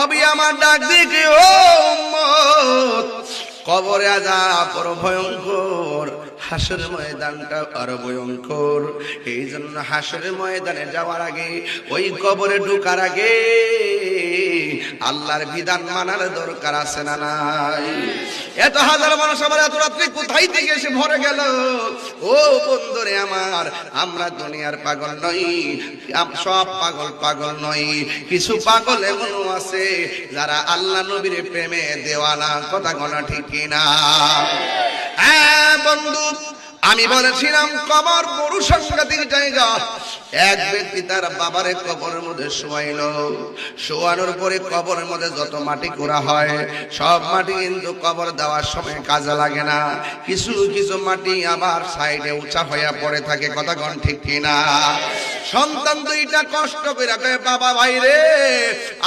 নবী আমার ডাক দিকে, ও উম্মত, কবরে আযাব বড় ভয়ঙ্কর, হাসরের ময়দানটা আরো ভয়ঙ্কর। এই জন্য হাসরের ময়দানে যাওয়ার আগে, ওই কবরে ঢোকার আগে আল্লাহর বিধান মানার দরকার আছে না নাই? এত হাজার মানুষ আবার এত রাত্রে কোথায় থেকে এসে ভরে গেল? ও বন্ধুরে আমার, আমরা দুনিয়ার পাগল নই, সব পাগল পাগল নই। কিছু পাগল এমনও আছে যারা আল্লাহ নবীর প্রেমে দেওয়ানা। কথা গনা ঠিক কিনা? হ্যাঁ বন্ধু, আমি বলেছিলাম কবর বড় সাংঘাতিক জায়গা। এক ব্যক্তি তার বাবারে কবরের মধ্যে শোয়াইল। শোয়ানোর পরে কবরের মধ্যে যত মাটি করা হয়, সব মাটি কিন্তু কবর দেওয়ার সময় কাজে লাগে না। কিছু কিছু মাটি আবার সাইডে উঁচা হইয়া পড়ে থাকে। কথা কোন ঠিক কিনা? সন্তান দুইটা কষ্ট করে কয়, বাবা ভাই রে,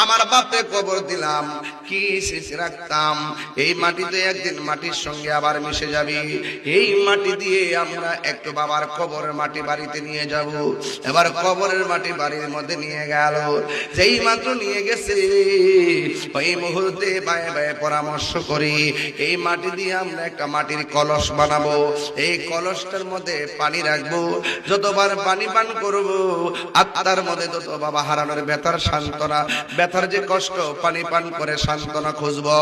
আমার বাপে কবর দিলাম, কি স্মৃতি রাখতাম, এই মাটিতে একদিন মাটির সঙ্গে আবার মিশে যাবি। এই মাটি দিয়ে আমরা একটু বাবার কবরের মাটি বাড়িতে নিয়ে যাব। এবার কবরের মাটি বাড়ির মধ্যে নিয়ে গেল। যেই মাত্র নিয়ে গেছে, ওই মুহূর্তে বায়ে বায়ে পরামর্শ করি, এই মাটি দিয়ে আমরা একটা মাটির কলস বানাবো। এই কলসটার মধ্যে পানি রাখবো। যতবার পানি পান করবো, আত্মার মধ্যে যত বাবা হারানোর ব্যথার সান্ত্বনা, ব্যথার যে কষ্ট, পানি পান করে সান্ত্বনা খুঁজবো।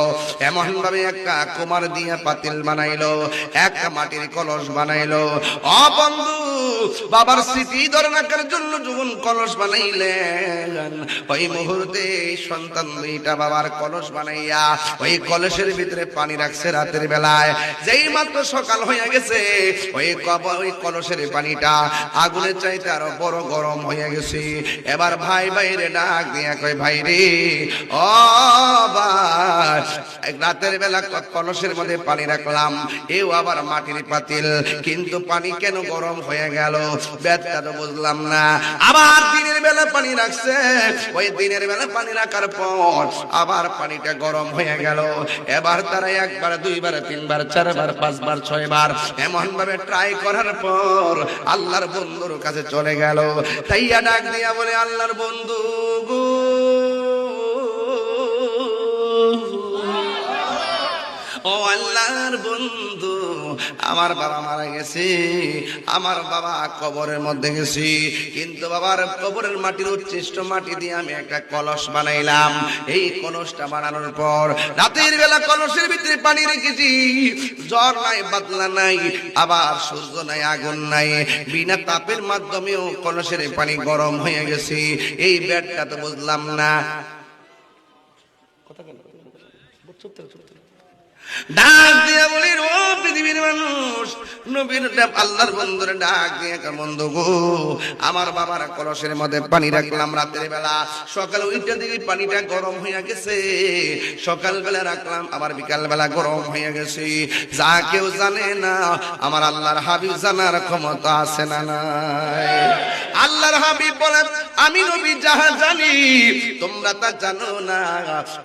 এমন ভাবে একটা কুমার দিয়ে পাতিল বানাইলো, একটা মাটির কলস বানাইলো। ও বন্ধু, বাবার স্মৃতি ধরে রাখার জন্য যখন কলস বানাইলেন, ওই মুহূর্তে সন্তান দুইটা বাবার কলস বানাইয়া ওই কলসের ভিতরে পানি রাখছে রাতের বেলায়। যেই মাত্র সকাল হয়ে গেছে, ওই কলসের পানিটা আগুনের চাইতে আরো বড় গরম হয়ে গেছে। এবার ভাই ভাইরে ডাক দিয়া কয়, ভাই রে, ও ভাই, রাতের বেলা কলসের মধ্যে পানি রাখলাম, এও আবার মাটির পাতিল, কিন্তু পানি কেন গরম হয়ে গেল? ব্যাপারটা তো বুঝলাম না। আবার দিনের বেলা পানি রাখছে, ওই দিনের বেলা পানি রাখার পর আবার পানিটা গরম হয়ে গেল। এবার তারা একবার, দুইবার, তিনবার, চারবার, পাঁচবার, ছয়বার এমন ভাবে ট্রাই করার পর আল্লাহর বন্ধুর কাছে চলে গেল। তাইয়া ডাক দিয়া বলে, আল্লাহর বন্ধু গো, ও আল্লাহর বন্ধু, আমার বাবা মারা গেছে, আমার বাবা কবরের মধ্যে গেছে, কিন্তু বাবার কবরের মাটির উচ্ছিষ্ট মাটি দিয়ে আমি একটা কলস বানাইলাম। এই কলসটা বানানোর পর রাতের বেলা কলসের ভিতরে পানি রেখেছি। জ্বর নাই, বাতলা নাই, আবার সূর্য নাই, আগুন নাই, বিনা তাপের মাধ্যমেও কলসের পানি গরম হয়ে গেছে। এই ব্যাটটা তো বুঝলাম না। ডাক দিয়া বলি, ও পৃথিবীর মানুষ, নবীর আল্লাহর বন্ধুরে ডাক দিয়ে, বন্ধু গো, আমার বাবার কলসের মধ্যে পানি রাখলাম রাতের বেলা, সকাল ওইটা দিকে পানিটা গরম হয়ে গেছে। সকাল বেলা রাখলাম, আবার বিকাল বেলা গরম হয়ে গেছে। যা কেউ জানে না, আমার আল্লাহর হাবিব জানার ক্ষমতা আছে না নাই? আল্লাহর হাবিব বলেন, আমি নবী যাহা জানি তোমরা তা জানো না,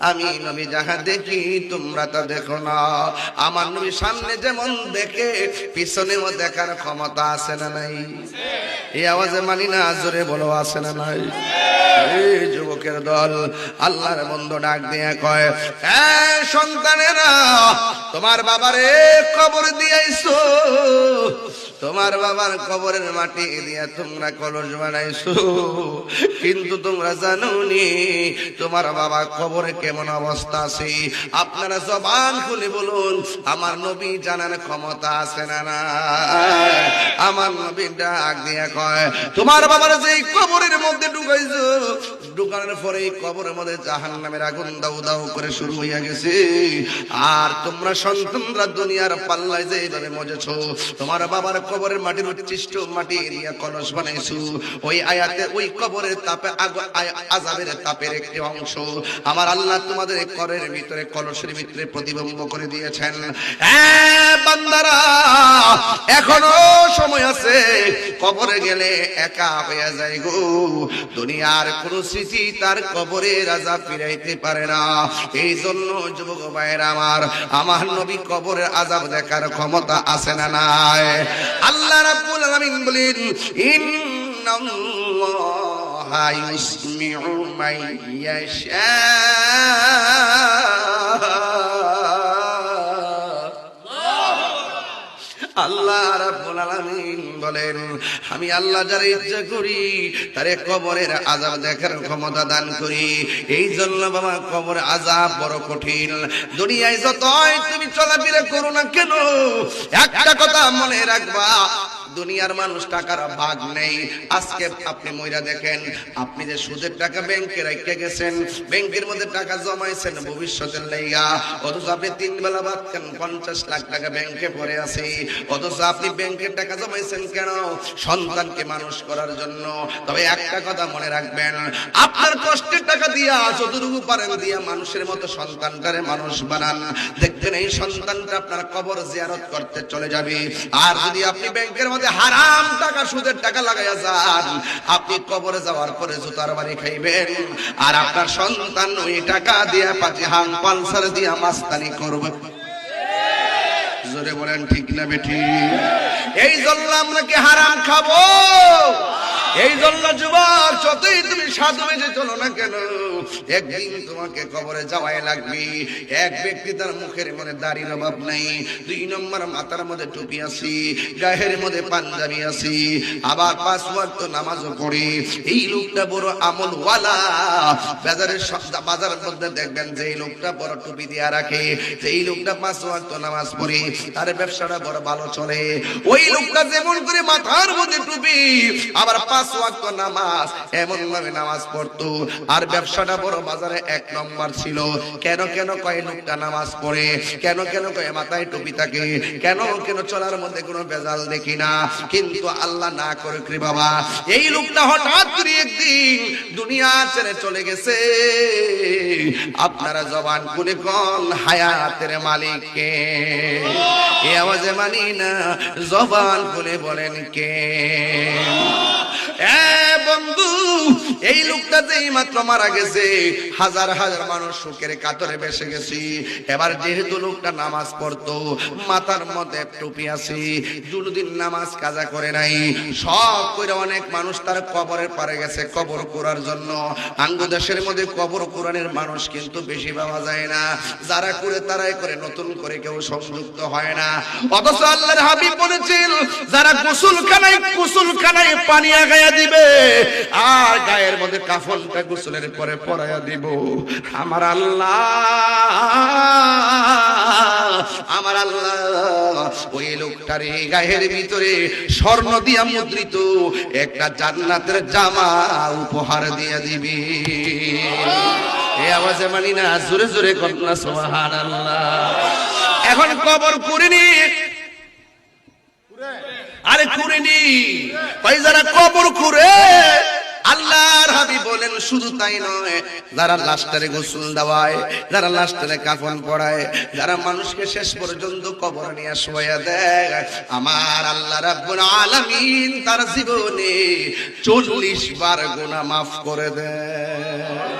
আমি নবী যাহা দেখি তোমরা তা দেখো না। আমার নবী সামনে যেমন দেখে, পিছনেও দেখার ক্ষমতা আছে না নাই? এই আওয়াজে মানি না, জোরে বলো, আছে না নাই? এই যুবকের দল, আল্লাহর বন্ধু ডাক দিয়ে কয়, সন্তানেরা, তোমার বাবারে কবর দিয়াইছো, তোমার বাবার কবরের মাটি দিয়া তোমরা কলস বানাইছো, কিন্তু তোমরা জানো নি তোমার বাবা কবরে কেমন অবস্থা আছে? আপনারা জবান খুলে বলুন, আমার নবী জানার ক্ষমতা আছে না না? আমার নবী ডাক দিয়া কয়, তোমার বাবার যে কবরের মধ্যে ঢুকাইছো, ঢুকানোর পরে কবরের মধ্যে জাহান্নামের আগুন দাউ দাউ করে শুরু হইয়া গেছে। আর তোমরা সন্তানরা দুনিয়ার পাল্লায় যে এইভাবে মজেছো, তোমার বাবার কবরের মাটির উচ্ছিষ্ট মাটি দিয়া কলস বানাইছো। ওই আয়াতে ওই কবরের তাপে আযাবের তাপের একটি অংশ আমার আল্লাহ তোমাদের কবরের ভিতরে, কলসের ভিতরে প্রতিবিম্ব করে দিয়েছেন। বান্দারা, এখনো সময় আছে, কবরে গেলে একা হয়ে যায় গো। দুনিয়ার কোন স্মৃতি তার কবরের আযাব ফিরাইতে পারে না। এই জন্য যুবক ভাইয়েরা আমার নবী কবরের আযাব দেখার ক্ষমতা আছে না নাই? আল্লাহ রাব্বুল আলামিন বলেন, ইন্নাল্লাহা ইউসমিউ মান ইয়াশা আলামিন বলেন, আমি আল্লাহ যারে ইচ্ছা করি তারে কবরের আযাব দেখার ক্ষমতা দান করি। এই জন্য বাবা কবর আযাব বড় কঠিন। দুনিয়ায় যতই তুমি চলাফেরা করো না কেন, একটা কথা মনে রাখবা, দুনিয়ার মানুষ টাকার ভাগ নেই। আজকে আপনি মইরা দেখেন, আপনি যে সুদের টাকা ব্যাংকে রেখে গেছেন, ব্যাংকের মধ্যে টাকা জমাইছেন ভবিষ্যতের লাইগা, অথচ আপনি 3 বেলা ভাত খান, 50 লাখ টাকা ব্যাংকে পড়ে আছে। অথচ আপনি ব্যাংকের টাকা জমাইছেন কেন? সন্তানকে মানুষ করার জন্য। তবে একটা কথা মনে রাখবেন, আপনার কষ্টের টাকা দিয়া যতটুকু পারেন দিয়া মানুষের মতো সন্তানটারে মানুষ বানান, দেখবেন এই সন্তানটা আপনার কবর জিয়ারত করতে চলে যাবে। আর যদি আপনি ব্যাংকের মধ্যে হারাম টাকা সুদের টাকা লাগাইয়া যান, আপনি কবরে যাওয়ার পরে জুতার বাড়ি খাইবেন। আর আপনার সন্তান ওই টাকা দিয়া পাঁচি হাং পালসার দিয়া মাস্তানি করবে। জোরে বলেন ঠিক না বেঠি? এই জন্য আমরা কি হারাম খাবো? এই জন্য যুবক, যতই তুমি সাধু বেঁচে চলো না কেন, একদিন তোমাকে কবরে যাওয়াই লাগবে। এক ব্যক্তি তার মুখের মধ্যে দাড়ির অভাব নাই, 2 নম্বর মাথার মধ্যে টুপি আছে, গায়ের মধ্যে পাঞ্জাবি আছে, আবার 5 ওয়াক্ত নামাজও পড়ে। এই লোকটা বড় আমলওয়ালা। বাজারের মধ্যে দেখবেন যে এই লোকটা বড় টুপি দিয়া রাখে, যে এই লোকটা 5 ওয়াক্ত নামাজ পড়ে, তার ব্যবসাটা বড় ভালো চলে। ওই লোকটা যেমন করে মাথার মধ্যে টুপি, আবার 5 ওয়াক্ত নামাজ, এমন ভাবে নামাজ পড়তো, আর ব্যবসাটা বড় বাজারে 1 নম্বর ছিল। কেন কেন কয় লোকটা নামাজ পড়ে, কেন কেন কয় মাথায় টুপি থাকে, কেন কেন চলার মধ্যে কোনো বেজাল দেখি না। কিন্তু আল্লাহ না করে রে বাবা, এই লোকটা হঠাৎ করে একদিন দুনিয়া ছেড়ে চলে গেছে। আপনারা জবান খুলে কোন হায়াতের মালিক কে? এই আওয়াজে মানি না, জবান খুলে বলেন কে? বন্ধু, এই লোকটা যেই মাত্র মারা গেছে, হাজার হাজার মানুষ শোকের কাতরে বেসে গেছে। এবার যেহেতু লোকটা নামাজ পড়তো, মাথার মধ্যে টুপি আছে, দুদিন নামাজ কাজা করে নাই, সব করে অনেক মানুষ তার কবরের পারে গেছে কবর করার জন্য। আঙ্গু দেশের মধ্যে কবর কোরআনের মানুষ কিন্তু বেশি পাওয়া যায় না। যারা করে তারাই করে, নতুন করে কেউ সংযুক্ত হয় না। অথচ আল্লাহর হাবিব বলেছেন, যারা গোসলখানায় পানি আগায়া দিবে আর গায়ের মধ্যে কাফনটা গোসলের পরে পরাইয়া দিব, আমার আল্লাহ ওই লোকটার গায়ের ভিতরে স্বর্ণ দিয়া মুদ্রিত একটা জান্নাতের জামা উপহার দিয়া দিবি। এই আওয়াজে মানি না, জোরে জোরে কন্যা সুবহানাল্লাহ। এখন কবর করিনি, আরে কুড়িনি, ভাই যারা কবর করে, আল্লাহর হাবিব বলেন শুধু তাই নয়, যারা লাশটারে গোসল দেওয়ায়, যারা লাশটারে কাফন পরায়, যারা মানুষকে শেষ পর্যন্ত কবর নিয়ে শোয়া দেয়, আমার আল্লাহ রাব্বুল আলামিন তার জীবনে 40 বার গুনাহ মাফ করে দেয়।